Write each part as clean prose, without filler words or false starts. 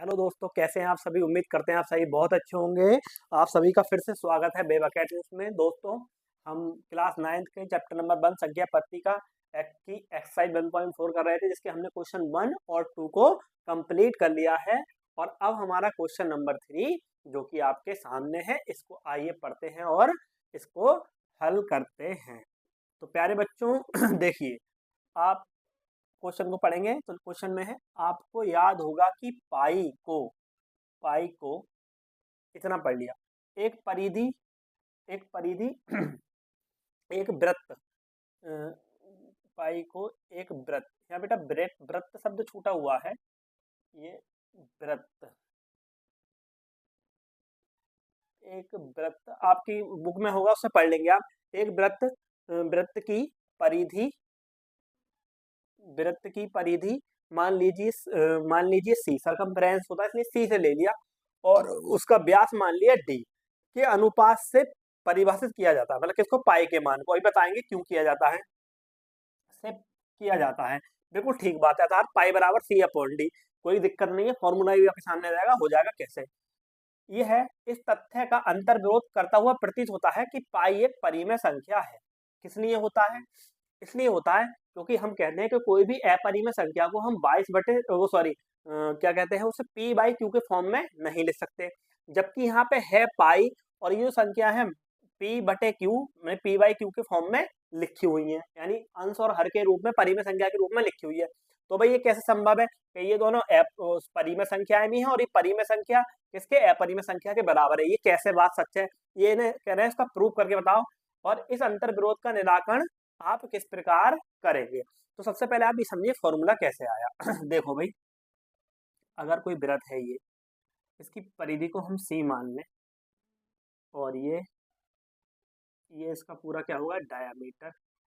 Hello दोस्तों, कैसे हैं आप सभी। उम्मीद करते हैं आप सभी बहुत अच्छे होंगे। आप सभी का फिर से स्वागत है वेब अकेडमी में। दोस्तों, हम क्लास 9th के चैप्टर नंबर 1 संख्या पत्रिका की एक्सरसाइज 1.4 कर रहे थे, जिसके हमने क्वेश्चन 1 और 2 को कंप्लीट कर लिया है। और अब हमारा क्वेश्चन नंबर 3 जो कि आपके सामने है, इसको आइए पढ़ते हैं और इसको हल करते हैं। तो प्यारे बच्चों देखिए, आप क्वेश्चन को पढ़ेंगे तो क्वेश्चन में है, आपको याद होगा कि पाई को इतना पढ़ लिया। एक परिधि एक परिधि एक वृत्त, पाई को एक वृत्त, यहाँ बेटा वृत्त वृत्त शब्द छूटा हुआ है, ये वृत्त, एक वृत्त आपकी बुक में होगा, उससे पढ़ लेंगे आप। एक वृत्त, वृत्त की परिधि, वृत्त की परिधि मान लीजिए सी सरकमफ्रेंस होता है, इसलिए सी से ले लिया, और उसका व्यास मान लिया डी के अनुपात से परिभाषित किया जाता है। मतलब किसको, पाई के मान को। अभी बताएंगे क्यों किया जाता है, से किया जाता है। बिल्कुल ठीक बात है, अर्थात पाई बराबर सी अपॉन डी। कोई दिक्कत नहीं है, फॉर्मूला भी आपके सामने रहेगा, हो जाएगा कैसे। ये है, इस तथ्य का अंतर्विरोध करता हुआ प्रतीत होता है कि पाई एक परिमेय संख्या है। किस लिए होता है? इसलिए होता है क्योंकि हम कहते हैं कि कोई भी अपरिमेय संख्या को हम 22 बटे वो सॉरी क्या कहते हैं उसे, पी बाई क्यू के फॉर्म में नहीं लिख सकते। जबकि यहाँ पे है पाई, और ये जो संख्या है पी बटे क्यू में पी बाई क्यू के फॉर्म में लिखी हुई है, यानी अंश और हर के रूप में, परिमेय संख्या के रूप में लिखी हुई है। तो भाई ये कैसे संभव है कि ये दोनों परिमेय संख्याएं भी हैं और ये परिमेय संख्या किसके, अपरिमेय संख्या के बराबर है। ये कैसे बात सच है, ये कह रहे हैं, इसका प्रूव करके बताओ। और इस अंतर विरोध का निराकरण आप किस प्रकार करेंगे। तो सबसे पहले आप ये समझिए फॉर्मूला कैसे आया। देखो भाई, अगर कोई वृत्त है, ये इसकी परिधि को हम सी मान लें, और ये इसका पूरा क्या होगा, डायामीटर,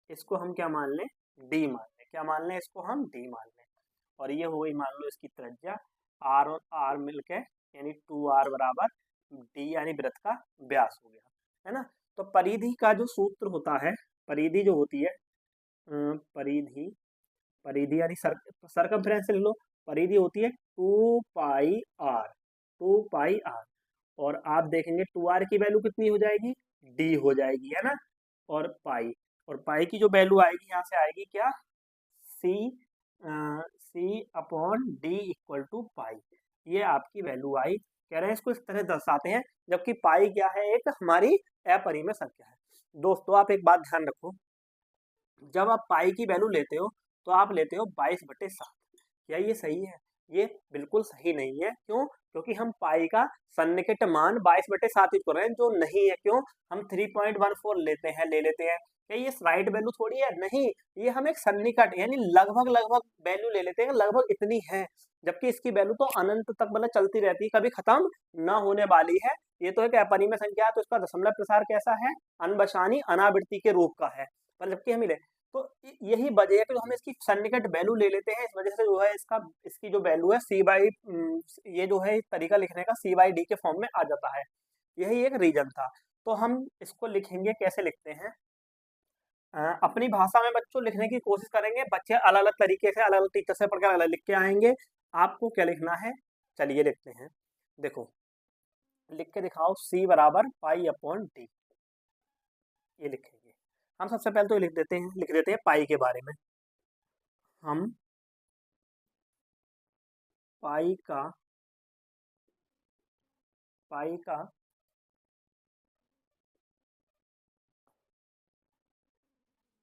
इसको हम क्या मान लें, डी मान लें। क्या मान लें, इसको हम डी मान लें। और ये हो गई मान लो इसकी त्रिज्या, आर और आर मिलके यानी 2r बराबर डी, यानी वृत्त का व्यास हो गया, है ना। तो परिधि का जो सूत्र होता है, परिधि जो होती है, परिधि परिधि यानी सरकमफ्रेंस लिख लो। परिधि होती है 2 पाई आर, 2 पाई आर। और आप देखेंगे 2r की वैल्यू कितनी हो जाएगी, डी हो जाएगी, है ना। और पाई की जो वैल्यू आएगी, यहाँ से आएगी क्या, सी सी अपॉन डी इक्वल टू पाई। ये आपकी वैल्यू आई। कह रहे हैं इसको इस तरह दर्शाते हैं, जबकि पाई क्या है, एक हमारी अपरिमेय संख्या है। दोस्तों, आप एक बात ध्यान रखो, जब आप पाई की वैल्यू लेते हो तो आप लेते हो 22/7। क्या ये सही है? ये बिल्कुल सही नहीं है। क्यों? क्योंकि हम पाई का सन्निकट मान 22/7 ही कर रहे हैं, जो नहीं है। क्यों? हम 3.14 ले लेते हैं। क्या ये राइट वैल्यू थोड़ी है? नहीं, ये हम एक सन्निकट यानी लगभग लगभग वैल्यू ले लेते हैं, लगभग इतनी है। जबकि इसकी वैल्यू तो अनंत तक मतलब चलती रहती है, कभी खत्म न होने वाली है। ये तो एक अपरिमेय संख्या है, तो इसका दशमलव प्रसार कैसा है, अनबशानी अनावृत्ति के रूप का है। पर जबकि हम तो यही वजह है कि हम इसकी सन्निकट वैल्यू ले लेते हैं। इस वजह से जो है इसकी जो वैल्यू है सी बाई, ये जो है तरीका लिखने का सी बाई डी के फॉर्म में आ जाता है। यही एक रीजन था। तो हम इसको लिखेंगे, कैसे लिखते हैं, अपनी भाषा में बच्चों लिखने की कोशिश करेंगे। बच्चे अलग अलग तरीके से, अलग अलग टीचर से पढ़कर अलग लिख के आएंगे। आपको क्या लिखना है, चलिए लिखते हैं। देखो, लिख के दिखाओ, सी बराबर पाई अपॉन डी, ये लिखेंगे। हम सबसे पहले तो लिख देते हैं पाई के बारे में। हम पाई का पाई का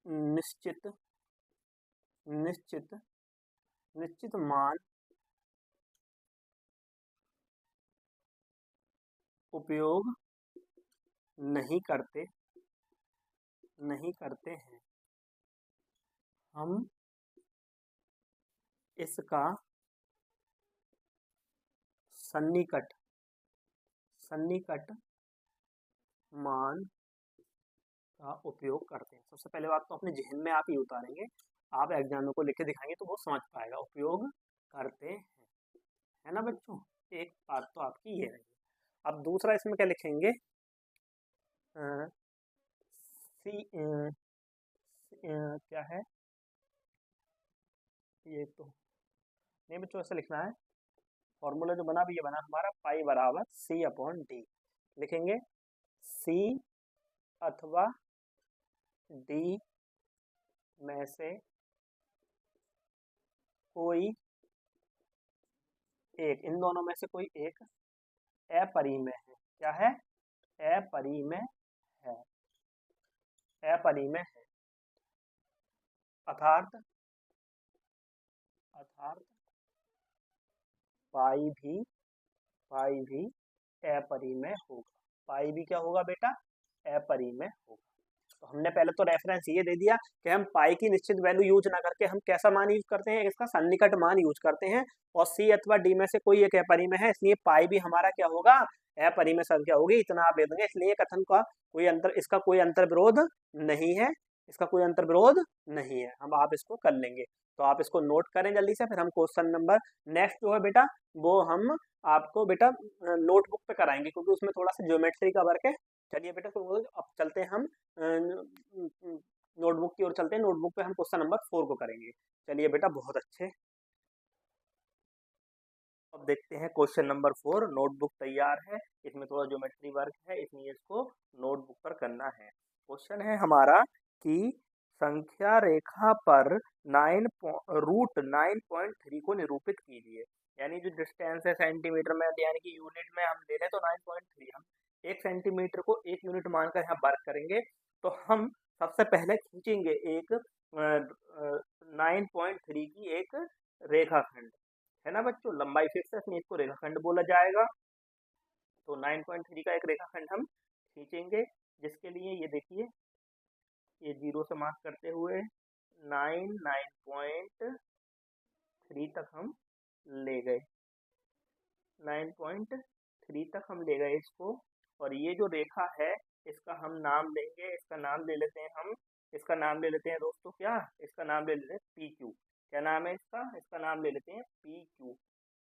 निश्चित निश्चित निश्चित मान उपयोग नहीं करते हैं। हम इसका सन्निकट मान का उपयोग करते हैं। सबसे पहले बात तो अपने जहन में आप ये उतारेंगे, आप एग्जाम को लिख के दिखाएंगे तो वो समझ पाएगा, उपयोग करते हैं, है ना बच्चों। एक बात तो आपकी ये रही। अब दूसरा इसमें क्या लिखेंगे, सी क्या है, ये तो नहीं बच्चों, ऐसा लिखना है, फॉर्मूला जो बना भी ये बना हमारा पाई बराबर सी अपॉन डी। लिखेंगे सी अथवा डी में से कोई एक, इन दोनों में से कोई एक अपरिमेय है। क्या है? अपरिमेय है। अपरिमेय है अर्थात पाई भी अपरिमेय होगा। पाई भी क्या होगा बेटा? अपरिमेय होगा। तो हमने पहले तो रेफरेंस ये दे दिया कि हम पाई की निश्चित वैल्यू यूज ना करके हम कैसा मान यूज करते हैं, इसका सन्निकट मान यूज करते हैं। और सी अथवा डी में से कोई एक अपरिमेय है, इसलिए पाई भी हमारा क्या होगा? अपरिमेय संख्या होगी। इतना आप दे देंगे, इसलिए कथन का कोई अंतर, इसका कोई अंतर विरोध नहीं है। इसका कोई अंतर विरोध नहीं है। हम आप इसको कर लेंगे, तो आप इसको नोट करें जल्दी से। फिर हम क्वेश्चन नंबर नेक्स्ट जो है बेटा वो हम आपको बेटा नोटबुक पे कराएंगे, क्योंकि उसमें थोड़ा सा ज्योमेट्री का वर्क है। चलिए बेटा, तो अब चलते हैं हम नोटबुक की ओर चलते हैं। नोटबुक पे हम क्वेश्चन नंबर 4 को करेंगे। चलिए बेटा, बहुत अच्छे। अब देखते हैं क्वेश्चन नंबर 4। नोटबुक तैयार है, इसमें थोड़ा ज्योमेट्री वर्क है, इसलिए इसको नोटबुक पर करना है। क्वेश्चन है हमारा कि संख्या रेखा पर रूट 9.3 को निरूपित कीजिए। यानी जो डिस्टेंस है सेंटीमीटर में, यानी कि यूनिट में हम ले लें तो 9.3, हम 1 सेंटीमीटर को 1 यूनिट मानकर यहाँ वर्क करेंगे। तो हम सबसे पहले खींचेंगे एक 9.3 की एक रेखाखंड, है ना बच्चों। लंबाई फिक्स है, इसमें इसको रेखाखंड बोला जाएगा। तो 9.3 का एक रेखाखंड हम खींचेंगे, जिसके लिए ये देखिए, ये 0 से मार्क करते हुए 9.3 तक हम ले गए। 9.3 तक हम ले गए इसको। और ये जो रेखा है इसका हम नाम लेंगे, इसका नाम ले लेते हैं हम, इसका नाम ले लेते हैं दोस्तों, क्या? इसका नाम ले लेते हैं पी क्यू। क्या नाम है इसका? इसका नाम ले लेते हैं पी क्यू।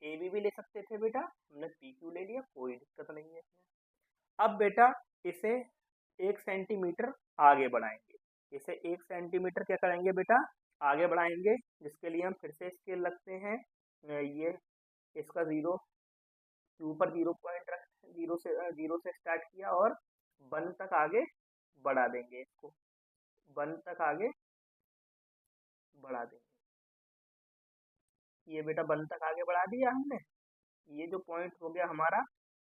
ए बी भी ले सकते थे बेटा, हमने पी क्यू ले लिया, कोई दिक्कत नहीं है इसमें। अब बेटा इसे 1 सेंटीमीटर आगे बढ़ाएंगे। इसे 1 सेंटीमीटर क्या करेंगे बेटा? आगे बढ़ाएंगे, जिसके लिए हम फिर से स्केल रखते हैं। ये इसका 0 ऊपर 0 पॉइंट रख, 0 से स्टार्ट किया और 1 तक आगे बढ़ा देंगे। इसको 1 तक आगे बढ़ा देंगे। ये बेटा 1 तक आगे बढ़ा दिया हमने। ये जो पॉइंट हो गया हमारा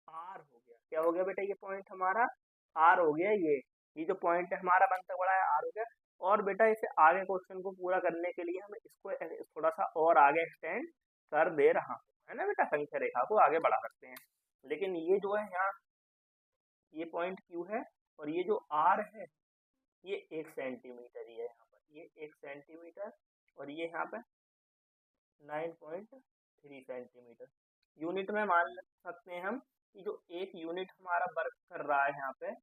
आर हो गया। क्या हो गया बेटा? ये पॉइंट हमारा आर हो गया। ये जो पॉइंट है हमारा 1 तक बढ़ा है, आर हो गया। और बेटा इसे आगे क्वेश्चन को पूरा करने के लिए हम इसको थोड़ा सा और आगे एक्सटेंड कर दे रहा हूँ, है ना बेटा। संख्या रेखा को आगे बढ़ा सकते हैं, लेकिन ये जो है यहाँ ये पॉइंट क्यू है, और ये जो आर है ये 1 सेंटीमीटर ही है यहाँ पर। ये 1 सेंटीमीटर और ये यहाँ पे 9.3 सेंटीमीटर। यूनिट में मान सकते हैं हम कि जो 1 यूनिट हमारा वर्क कर रहा है यहाँ पे,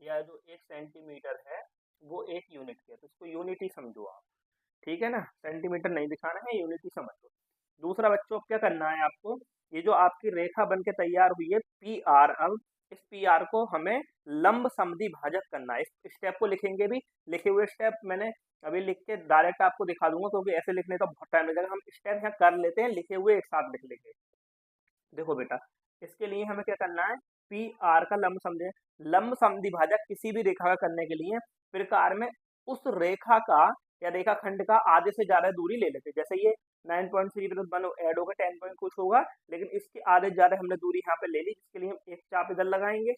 या जो 1 सेंटीमीटर है वो 1 यूनिट है, तो इसको यूनिट ही समझो आप, ठीक है ना। सेंटीमीटर नहीं दिखाना है, यूनिट ही समझो। दूसरा बच्चों क्या करना है आपको, ये जो आपकी रेखा बन के तैयार हुई है पी आर, अब इस पी आर को हमें लंब समद्वि भाजक करना है। इस स्टेप को लिखेंगे भी, लिखे हुए स्टेप मैंने अभी लिख के डायरेक्ट आपको दिखा दूंगा, क्योंकि ऐसे लिखने का बहुत टाइम लगेगा। हम स्टेप यहाँ कर लेते हैं, लिखे हुए एक साथ लिख लेंगे। देखो बेटा, इसके लिए हमें क्या करना है, पी आर का लंब समद्वि भाजक किसी भी रेखा का करने के लिए प्रकार में उस रेखा का या रेखाखंड का आधे से ज्यादा दूरी ले लेते हैं। जैसे ये 9.3 पे तो 1 ऐड होगा, 10 पॉइंट कुछ होगा, लेकिन इसके आधे से ज्यादा हमने दूरी यहाँ पे ले ली, जिसके लिए हम एक चाप इधर लगाएंगे,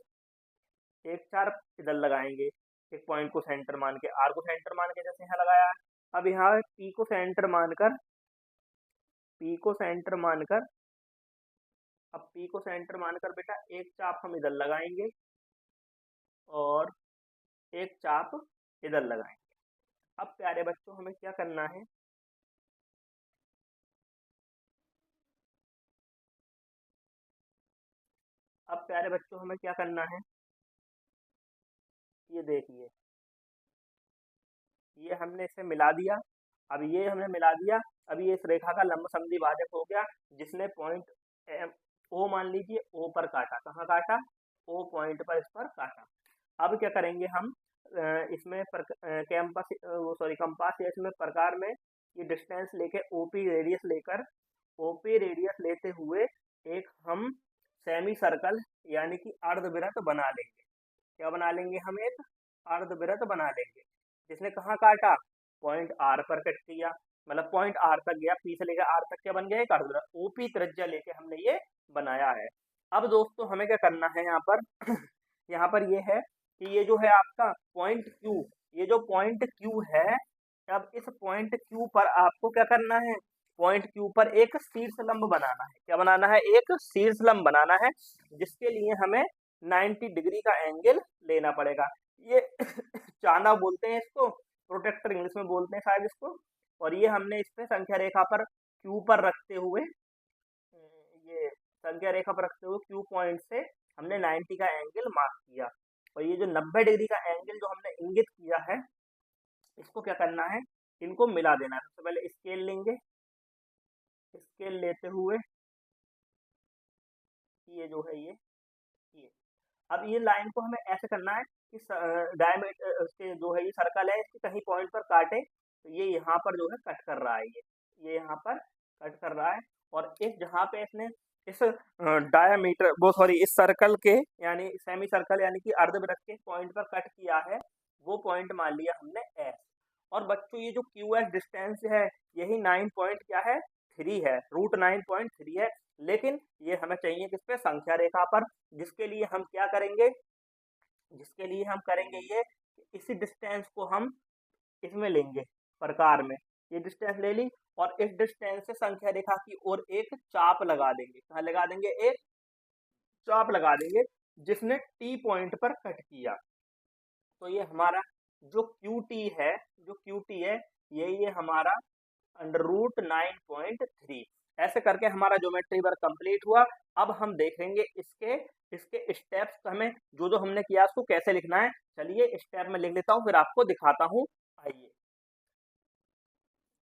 एक चाप इधर लगाएंगे। एक पॉइंट को सेंटर मान के, आर को सेंटर मान के जैसे यहाँ लगाया है। अब यहाँ पी को सेंटर मानकर, पी को सेंटर मानकर अब पी को सेंटर मानकर बेटा एक चाप हम इधर लगाएंगे और एक चाप इधर लगाएंगे। अब प्यारे बच्चों हमें क्या करना है, अब प्यारे बच्चों हमें क्या करना है, ये देखिए, ये हमने इसे मिला दिया। अब ये हमने मिला दिया, अब ये इस रेखा का लंब समद्वि भाजक हो गया, जिसने पॉइंट ओ मान लीजिए ओ पर काटा। कहाँ काटा? ओ पॉइंट पर इस पर काटा। अब क्या करेंगे हम, इसमें कंपास या इसमें प्रकार में ये डिस्टेंस लेके ओपी रेडियस लेकर, ओपी रेडियस लेते हुए एक हम सेमी सर्कल यानी कि अर्धवृत्त बना लेंगे। क्या बना लेंगे हम? एक अर्धवृत्त बना लेंगे, जिसने कहाँ काटा? पॉइंट आर पर कट किया, मतलब पॉइंट आर तक गया, पी से लेकर आर तक क्या बन गया? एक अर्धवृत्त। ओपी त्रिज्या लेके हमने ये बनाया है। अब दोस्तों हमें क्या करना है यहाँ पर यहाँ पर ये है कि ये जो है आपका पॉइंट क्यू, ये जो पॉइंट क्यू है, अब इस पॉइंट क्यू पर आपको क्या करना है? पॉइंट क्यू पर एक शीर्ष लंब बनाना है। क्या बनाना है? एक शीर्ष लंब बनाना है, जिसके लिए हमें 90 डिग्री का एंगल लेना पड़ेगा। ये चाना बोलते हैं इसको, प्रोटेक्टर इंग्लिश में बोलते हैं शायद इसको। और ये हमने इस पे संख्या रेखा पर क्यू पर रखते हुए, ये संख्या रेखा पर रखते हुए क्यू पॉइंट से हमने 90 का एंगल मार्क किया। और ये जो 90 डिग्री का एंगल जो हमने इंगित किया है, इसको क्या करना है? इनको मिला देना है। सबसे पहले स्केल लेंगे, स्केल लेते हुए ये जो है ये अब ये लाइन को हमें ऐसे करना है कि डायमीटर उसके जो है ये सर्कल है, इसके कहीं पॉइंट पर काटे तो ये यहाँ पर जो है कट कर रहा है, ये यहाँ पर कट कर रहा है। और इस जहाँ पे इसने इस डायमीटर वो सॉरी इस सर्कल के यानी सेमी सर्कल यानी कि अर्धवृत्त के पॉइंट पर कट किया है, वो पॉइंट मान लिया हमने एस। और बच्चों ये जो क्यू एस डिस्टेंस है, यही 9 क्या है? 3 है, √9.3 है। लेकिन ये हमें चाहिए किस पे? संख्या रेखा पर, जिसके लिए हम क्या करेंगे? जिसके लिए हम करेंगे ये, इसी डिस्टेंस को हम इसमें लेंगे प्रकार में, ये डिस्टेंस ले ली और इस डिस्टेंस से संख्या रेखा की ओर एक चाप लगा देंगे। कहाँ लगा देंगे? एक चाप लगा देंगे, जिसने टी पॉइंट पर कट किया। तो ये हमारा जो क्यू टी है, जो क्यू टी है, ये हमारा √9.3। ऐसे करके हमारा ज्योमेट्री वर्क कंप्लीट हुआ। अब हम देखेंगे इसके इसके स्टेप्स, हमें जो जो हमने किया उसको कैसे लिखना है। चलिए स्टेप में लिख लेता हूँ, फिर आपको दिखाता हूँ। आइए,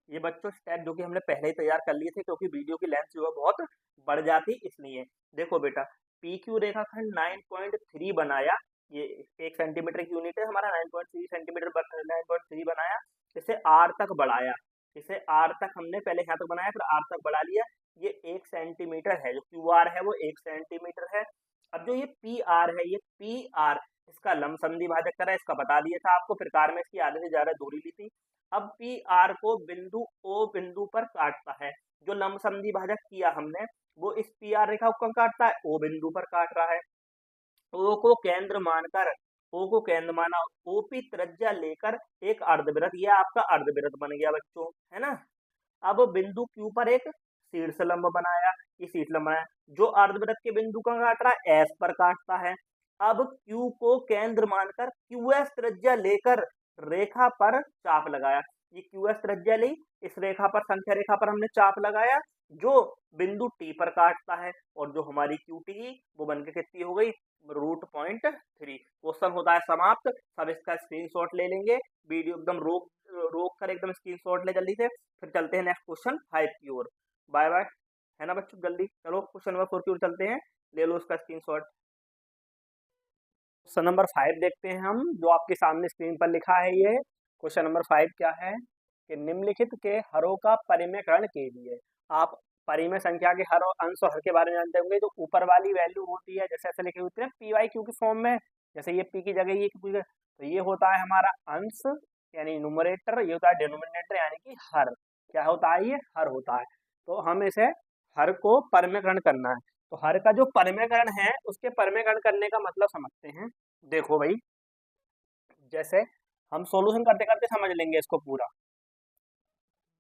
ये बच्चों स्टेप जो कि हमने पहले ही तैयार कर लिए थे, क्योंकि वीडियो की लेंथ जो है बहुत बढ़ जाती, इसलिए। देखो बेटा, पी क्यू रेखाखंड 9.3 बनाया, ये 1 सेंटीमीटर की यूनिट है हमारा, 9.3 सेंटीमीटर 9.3 बनाया। इसे आर तक बढ़ाया, इसे आर तक हमने पहले यहाँ तक बनाया, फिर आर तक बढ़ा लिया। ये 1 सेंटीमीटर है, जो क्यू आर है वो 1 सेंटीमीटर है। अब जो ये पी आर है, ये पी आर इसका लंबसम भाजक करा, इसका बता दिया था आपको, प्रकार में इसकी आधे से ज्यादा दूरी ली थी। अब पी आर को बिंदु ओ बिंदु पर काटता है। जो लंबसम भाजक किया हमने, वो इस पी आर रेखा को काटता है, ओ बिंदु पर काट रहा है। ओ को केंद्र मानकर, ओ को केंद्र माना, ओपी त्रिज्या लेकर एक अर्धवृत्त, ये आपका अर्धवृत्त बन गया बच्चों, है ना। अब बिंदु क्यू पर एक शीर्ष लंब बनाया, ये शीर्ष लंब बनाया, जो अर्धवृत्त के बिंदु का काट रहा है, एस पर काटता है। अब क्यू को केंद्र मानकर क्यू एस त्रिज्या लेकर रेखा पर चाप लगाया। ये क्यू एस त्रिज्या ली, इस रेखा पर, संख्या रेखा पर हमने चाप लगाया, जो बिंदु टी पर काटता है। और जो हमारी क्यू टी वो बनकर कितनी हो गई? √3। क्वेश्चन होता है समाप्त। सब इसका स्क्रीनशॉट ले लेंगे, वीडियो एकदम रोक रोक कर एकदम स्क्रीनशॉट ले जल्दी से। फिर चलते हैं नेक्स्ट क्वेश्चन 5 की ओर। बाय बाय, है ना बच्चों, जल्दी चलो क्वेश्चन नंबर 4 की ओर चलते हैं, ले लो उसका स्क्रीनशॉट। क्वेश्चन नंबर 5 देखते हैं हम, जो आपके सामने स्क्रीन पर लिखा है। ये क्वेश्चन नंबर 5 क्या है कि निम्नलिखित के हरों का परिमेयकरण कीजिए। आप परिमेय संख्या के हर और अंश और हर के बारे में जानते होंगे। जो ऊपर वाली वैल्यू होती है, जैसे ऐसे लिखे होते हैं पी वाई क्यू की फॉर्म में, जैसे ये पी की जगह ये क्यू, तो ये होता है हमारा अंश यानी न्यूमरेटर, ये होता है डिनोमिनेटर यानी कि हर। क्या होता है? ये हर होता है। तो हम इसे हर को परिमेयकरण करना है। तो हर का जो परिमेयकरण है, उसके परिमेयकरण करने का मतलब समझते हैं। देखो भाई, जैसे हम सॉल्यूशन करते करते समझ लेंगे इसको पूरा।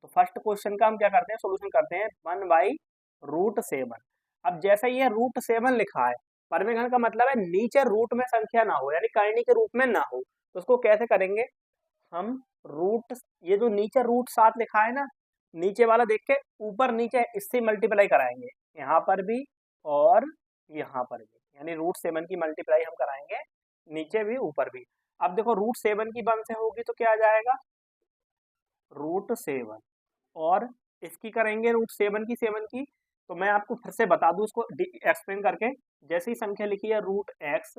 तो फर्स्ट क्वेश्चन का हम क्या करते हैं? सॉल्यूशन करते हैं 1/√7। अब जैसे ये √7 लिखा है, परिमेयकरण का मतलब है नीचे रूट में संख्या ना हो, यानी करनी के रूप में ना हो। तो उसको कैसे करेंगे हम? रूट, ये जो नीचे √7 लिखा है ना, नीचे वाला देख के ऊपर नीचे इससे मल्टीप्लाई कराएंगे, यहाँ पर भी और यहाँ पर भी, यानी √7 की मल्टीप्लाई हम कराएंगे नीचे भी ऊपर भी। अब देखो √7 की 1 से होगी तो क्या आ जाएगा? √7। और इसकी करेंगे √7 की 7 की, तो मैं आपको फिर से बता दूं इसको एक्सप्लेन करके। जैसी संख्या लिखी है √x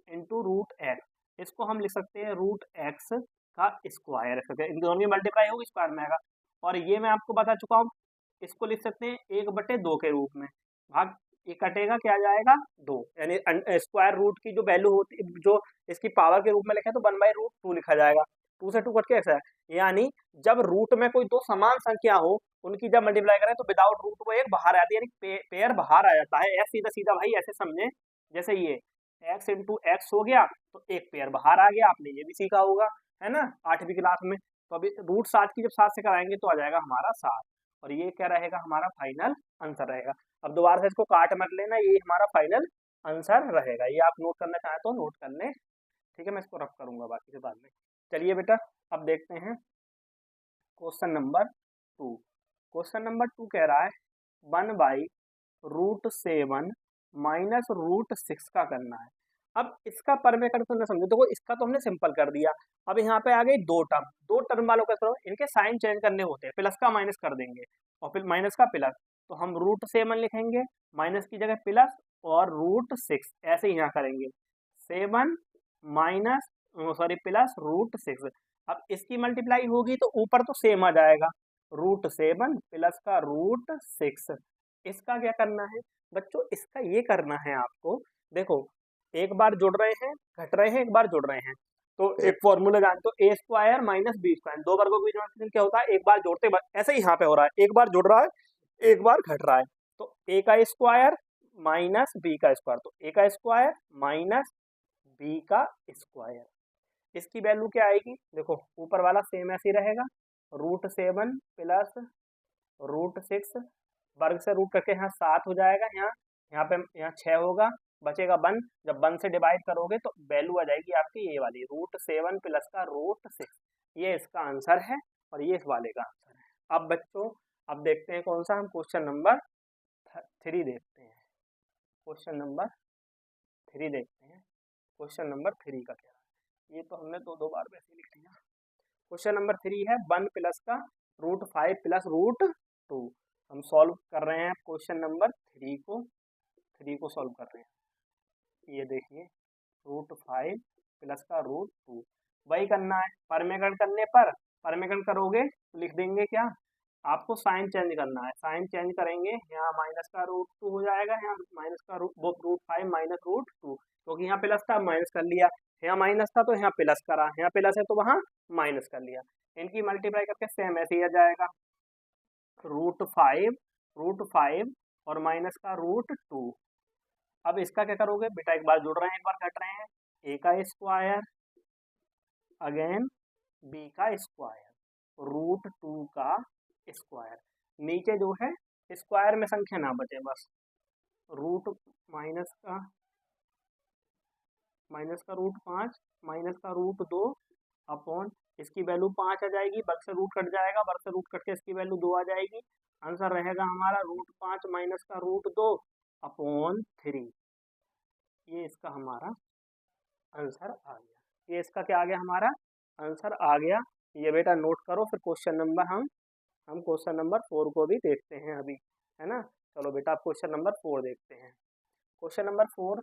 इंटू √x, इसको हम लिख सकते हैं √x का स्क्वायर, इन दोनों की मल्टीप्लाई होगी, स्क्वायर में आएगा। और ये मैं आपको बता चुका हूँ, इसको लिख सकते हैं 1/2 के रूप में, भाग ये कटेगा, क्या आ जाएगा 2, यानी स्क्वायर रूट की जो वैल्यू होती, जो इसकी पावर के रूप में लिखे तो 1/√2 लिखा जाएगा। 2 से 2 कट के ऐसा है, यानी जब रूट में कोई दो समान संख्या हो, उनकी जब मल्टीप्लाई करें तो विदाउट रूट वो एक बाहर आती है, यानी पेयर बाहर आ जाता है। सीधा सीधा भाई ऐसे समझे, जैसे ये x इंटू एक्स हो गया तो एक पेयर बाहर आ गया, आपने ये भी सीखा होगा, है ना 8वीं क्लास में। तो अभी रूट 7 की जब 7 से कराएंगे तो आ जाएगा हमारा 7, और ये क्या रहेगा हमारा फाइनल आंसर रहेगा। अब दोबारा से इसको काट मत लेना, ये हमारा फाइनल आंसर रहेगा। ये आप नोट करना चाहें तो नोट कर लें, ठीक है, मैं इसको रफ करूंगा बाकी से बाद में। चलिए बेटा अब देखते हैं क्वेश्चन नंबर 2। क्वेश्चन नंबर 2 कह रहा है 1/√7 माइनस √6 का करना है। अब इसका परमेकड़ तो न समझो, देखो इसका तो हमने सिंपल कर दिया। अब यहाँ पे आ गई दो टर्म वालों का करो, इनके साइन चेंज करने होते हैं, प्लस का माइनस कर देंगे और फिर माइनस का प्लस, तो हम √7 लिखेंगे, माइनस की जगह प्लस, और √6 ऐसे ही यहाँ करेंगे, 7 माइनस सॉरी प्लस √6। अब इसकी मल्टीप्लाई होगी तो ऊपर तो सेम आ जाएगा, √7 प्लस का √6। इसका क्या करना है बच्चों, इसका ये करना है आपको, देखो एक बार जुड़ रहे हैं, घट रहे हैं, एक बार जुड़ रहे हैं, तो एक फॉर्मूला जानते हो, a square minus B square, दो वर्गों के बीच में क्या होता है, एक बार जोड़ते ऐसे ही यहाँ पे हो रहा है, एक बार जुड़ रहा है, एक बार घट रहा है, तो a का स्क्वायर माइनस बी का स्क्वायर, तो a का स्क्वायर माइनस बी का स्क्वायर। इसकी वैल्यू क्या आएगी, देखो ऊपर वाला सेम ऐसे ही रहेगा, √7 प्लस √6, वर्ग से रूट करके यहाँ 7 हो जाएगा, यहाँ पे यहाँ 6 होगा, बचेगा 1, जब 1 से डिवाइड करोगे तो वैल्यू आ जाएगी आपकी ये वाली, √7 प्लस का √6। ये इसका आंसर है और ये इस वाले का आंसर है। अब बच्चों अब देखते हैं कौन सा, हम क्वेश्चन नंबर 3 देखते हैं। क्वेश्चन नंबर 3 देखते हैं। क्वेश्चन नंबर 3 का क्या है, ये तो हमने दो बार वैसे लिख लिया। क्वेश्चन नंबर 3 है 1 प्लस का √5 प्लस √2। हम सॉल्व कर रहे हैं क्वेश्चन नंबर 3 को सॉल्व कर रहे हैं। ये देखिए √5 प्लस का √2 वही करना है, परमेकड़ करने पर, परमेकड़ करोगे तो लिख देंगे क्या, आपको साइन चेंज करना है, साइन चेंज करेंगे, यहाँ माइनस का √2 हो जाएगा, यहाँ माइनस का √5 माइनस √2, क्योंकि यहाँ प्लस था माइनस कर लिया, यहाँ माइनस था तो यहाँ प्लस करा, यहाँ प्लस है तो वहाँ माइनस कर लिया, इनकी मल्टीप्लाई करके सेम ऐसे ही आ जाएगा, √5 और माइनस का √2। अब इसका क्या करोगे बेटा, एक बार जुड़ रहे हैं एक बार घट रहे हैं, a का स्क्वायर अगेन b का स्क्वायर √2 का स्क्वायर, नीचे जो है स्क्वायर में संख्या ना बचे बस, रूट माइनस का √5 माइनस का √2 अपॉन, इसकी वैल्यू 5 आ जाएगी, वर्ग से रूट कट जाएगा, वर्ग से रूट कट के इसकी वैल्यू 2 आ जाएगी, आंसर रहेगा हमारा √5 माइनस का √2 अपॉन 3। ये इसका हमारा आंसर आ गया, ये इसका क्या आ गया हमारा आंसर आ गया। ये बेटा नोट करो, फिर क्वेश्चन नंबर हम क्वेश्चन नंबर 4 को भी देखते हैं अभी, है ना। चलो बेटा आप क्वेश्चन नंबर 4 देखते हैं। क्वेश्चन नंबर 4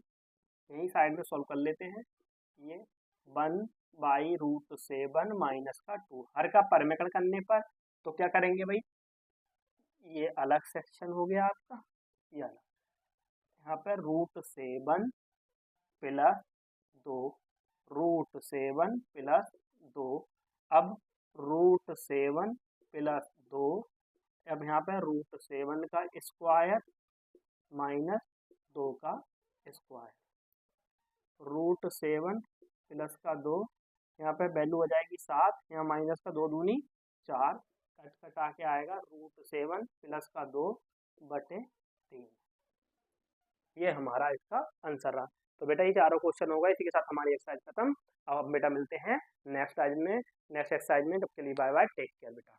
यही साइड में सॉल्व कर लेते हैं। ये 1/√7 माइनस का 2, हर का परमेकड़ करने पर तो क्या करेंगे भाई, ये अलग सेक्शन हो गया आपका, ये अलग, यहाँ पर √7 प्लस 2, √7 प्लस 2, अब √7 प्लस 2, अब यहाँ पे √7 का स्क्वायर माइनस 2 का स्क्वायर, √7 प्लस का 2, यहाँ पे वैल्यू हो जाएगी 7, यहाँ माइनस का 2 दूनी 4, कट कटा के आएगा √7 प्लस का 2/3। ये हमारा इसका आंसर रहा। तो बेटा ये चारों क्वेश्चन होगा, इसी के साथ हमारी एक्सरसाइज खत्म। अब हम बेटा मिलते हैं नेक्स्ट एक्सरसाइज में, तब के लिए बाय बाय, टेक केयर बेटा।